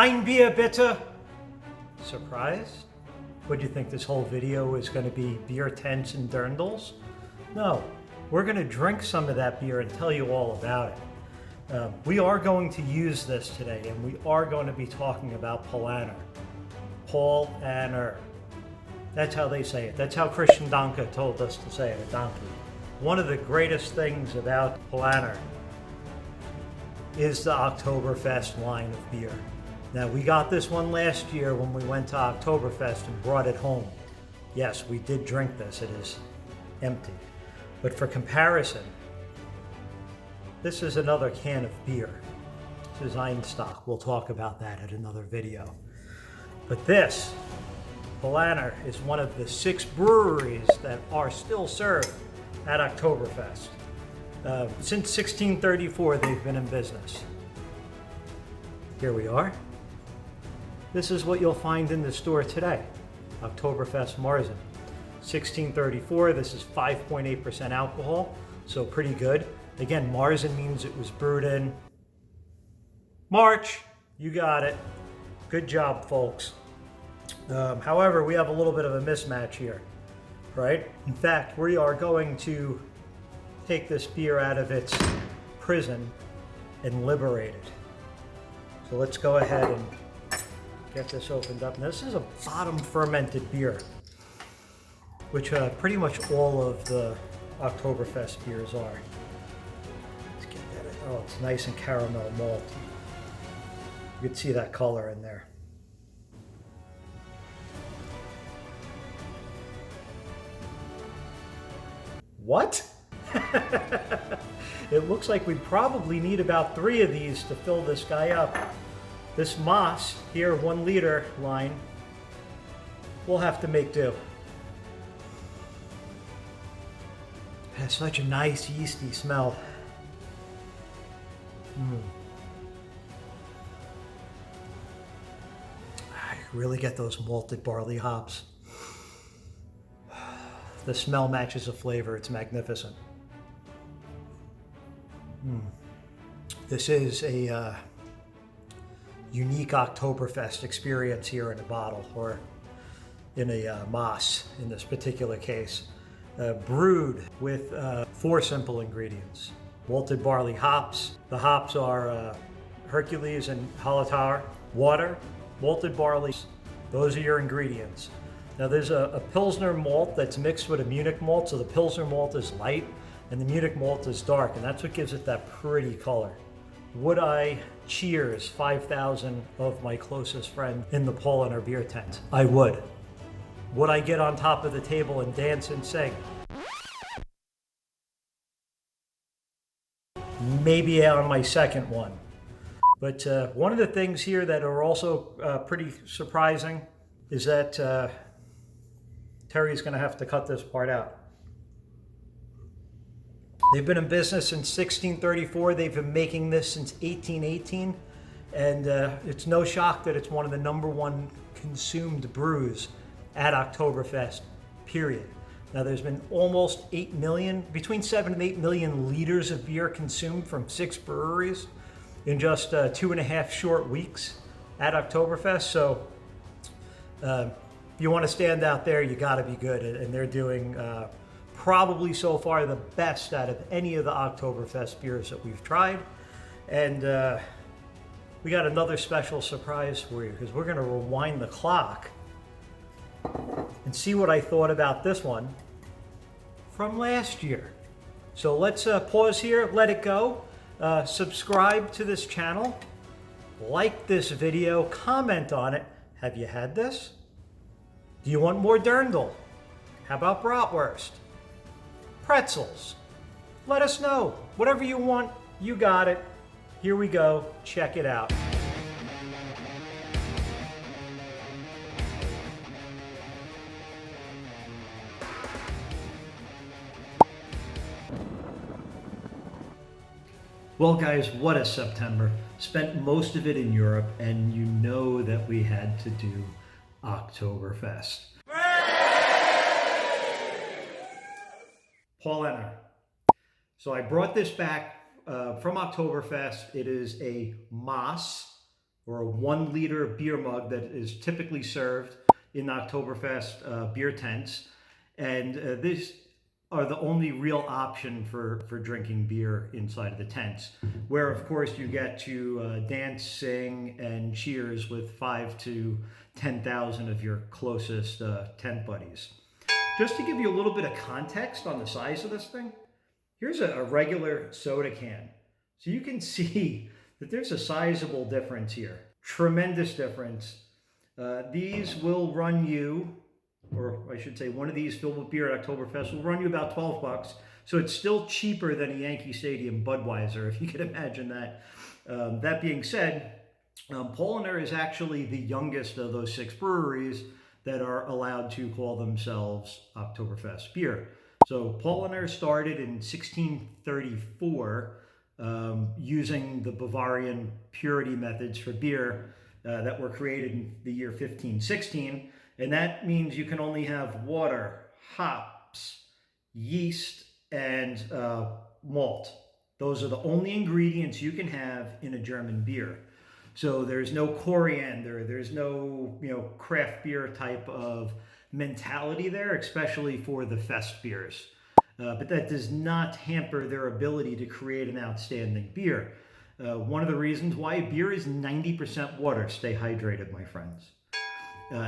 Ein Bier bitte. Surprised? What do you think, this whole video is going to be beer tents and dirndls? No, we're going to drink some of that beer and tell you all about it. We are going to use this today, and we are going to be talking about Paulaner. Paulaner. That's how they say it. That's how Christian Danke told us to say it, a donkey. One of the greatest things about Paulaner is the Oktoberfest line of beer. Now, we got this one last year when we went to Oktoberfest and brought it home. Yes, we did drink this. It is empty. But for comparison, this is another can of beer. This is Einstock. We'll talk about that at another video. But this, Paulaner, is one of the 6 breweries that are still served at Oktoberfest. Since 1634, they've been in business. Here we are. This is what you'll find in the store today. Oktoberfest Marzen. 1634, this is 5.8% alcohol, so pretty good. Again, Marzen means it was brewed in March. You got it. Good job, folks. However, we have a little bit of a mismatch here, right? In fact, we are going to take this beer out of its prison and liberate it. So let's go ahead and get this opened up. Now, this is a bottom fermented beer, which pretty much all of the Oktoberfest beers are. Let's get that. Oh, it's nice and caramel malt. You can see that color in there. What? It looks like we probably need about 3 of these to fill this guy up. This Moss here, 1 liter line, we'll have to make do. It has such a nice yeasty smell. I really get those malted barley hops. The smell matches the flavor. It's magnificent. This is a unique Oktoberfest experience here in a bottle, or in a Moss in this particular case. Brewed with 4 simple ingredients. Malted barley hops. The hops are Hercules and Hallertauer. Water, malted barley. Those are your ingredients. Now, there's a Pilsner malt that's mixed with a Munich malt, so the Pilsner malt is light and the Munich malt is dark, and that's what gives it that pretty color. Would I cheers 5,000 of my closest friends in the Paulaner beer tent? I would. Would I get on top of the table and dance and sing? Maybe on my second one. But one of the things here that are also pretty surprising is that Terry's going to have to cut this part out. They've been in business since 1634. They've been making this since 1818. And it's no shock that it's one of the #1 consumed brews at Oktoberfest, period. Now, there's been almost 8 million, between 7 and 8 million liters of beer consumed from 6 breweries in just 2.5 short weeks at Oktoberfest. So if you want to stand out there, you got to be good. And they're doing probably so far the best out of any of the Oktoberfest beers that we've tried. And we got another special surprise for you, because we're going to rewind the clock and see what I thought about this one from last year. So let's pause here, let it go. Subscribe to this channel, like this video, comment on it. Have you had this? Do you want more dirndl? How about bratwurst? Pretzels? Let us know. Whatever you want, you got it. Here we go. Check it out. Well, guys, what a September. Spent most of it in Europe, and you know that we had to do Oktoberfest. Paulaner. So I brought this back from Oktoberfest. It is a Moss or a 1 liter beer mug that is typically served in Oktoberfest beer tents. And these are the only real option for drinking beer inside of the tents, where of course you get to dance, sing, and cheers with 5 to 10,000 of your closest tent buddies. Just to give you a little bit of context on the size of this thing, here's a regular soda can. So you can see that there's a sizable difference here. Tremendous difference. These will run you, or I should say one of these filled with beer at Oktoberfest will run you about 12 bucks. So it's still cheaper than a Yankee Stadium Budweiser, if you can imagine that. That being said, Paulaner is actually the youngest of those 6 breweries that are allowed to call themselves Oktoberfest beer. So Paulaner started in 1634 using the Bavarian purity methods for beer that were created in the year 1516. And that means you can only have water, hops, yeast, and malt. Those are the only ingredients you can have in a German beer. So there's no coriander, there's no craft beer type of mentality there, especially for the fest beers. But that does not hamper their ability to create an outstanding beer. One of the reasons why beer is 90% water. Stay hydrated, my friends.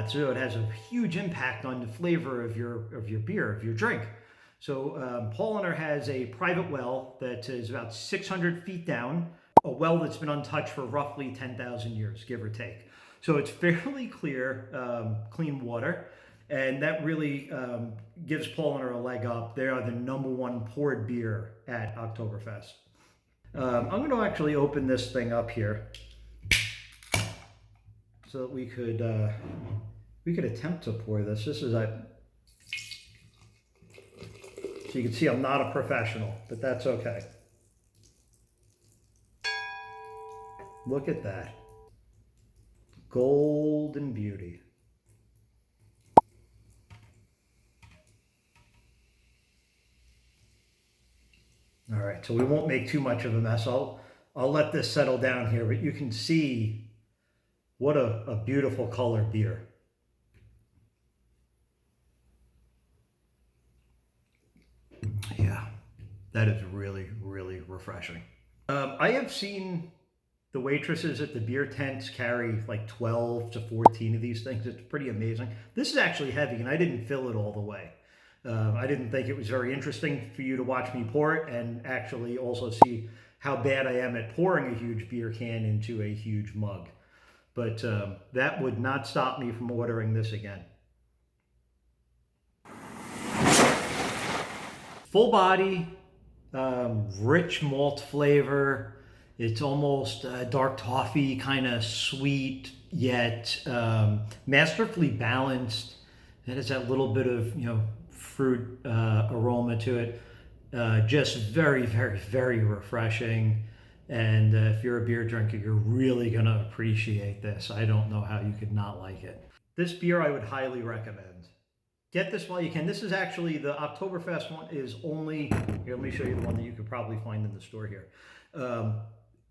So it has a huge impact on the flavor of your beer, of your drink. So Paulaner has a private well that is about 600 feet down, a well that's been untouched for roughly 10,000 years, give or take. So it's fairly clear, clean water, and that really gives Paulaner a leg up. They are the #1 poured beer at Oktoberfest. I'm going to actually open this thing up here so that we could attempt to pour this. This is so you can see I'm not a professional, but that's okay. Look at that. Golden beauty. All right, so we won't make too much of a mess. I'll let this settle down here, but you can see what a beautiful color beer. Yeah, that is really, really refreshing. I have seen the waitresses at the beer tents carry like 12 to 14 of these things. It's pretty amazing. This is actually heavy, and I didn't fill it all the way. I didn't think it was very interesting for you to watch me pour it and actually also see how bad I am at pouring a huge beer can into a huge mug. But that would not stop me from ordering this again. Full body, rich malt flavor. It's almost dark toffee, kind of sweet, yet masterfully balanced. It has that little bit of, fruit aroma to it. Just very, very, very refreshing. And if you're a beer drinker, you're really going to appreciate this. I don't know how you could not like it. This beer I would highly recommend. Get this while you can. This is actually, the Oktoberfest one is only, here, let me show you the one that you could probably find in the store here.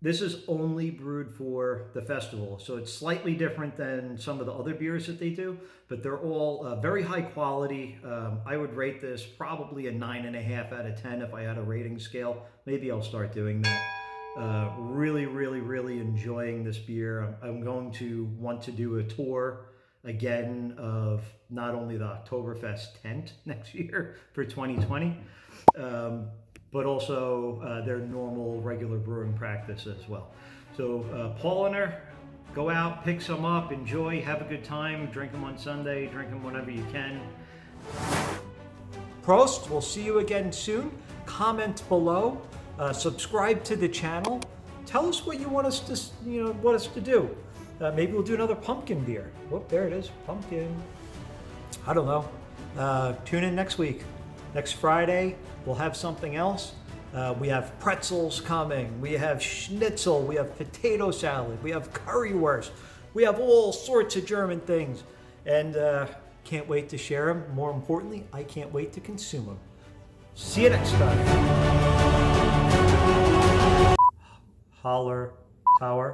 This is only brewed for the festival, so it's slightly different than some of the other beers that they do, but they're all very high quality. I would rate this probably a 9.5 out of 10 if I had a rating scale. Maybe I'll start doing that. Really, really, really enjoying this beer. I'm going to want to do a tour again of not only the Oktoberfest tent next year for 2020, but also their normal regular brewing practice as well. So Paulaner, go out, pick some up, enjoy, have a good time, drink them on Sunday, drink them whenever you can. Prost, we'll see you again soon. Comment below, subscribe to the channel. Tell us what you want us to do. Maybe we'll do another pumpkin beer. Whoop, there it is, pumpkin. I don't know. Tune in next week. Next Friday, we'll have something else. We have pretzels coming. We have schnitzel. We have potato salad. We have currywurst. We have all sorts of German things. And can't wait to share them. More importantly, I can't wait to consume them. See you next time. Holler Tower.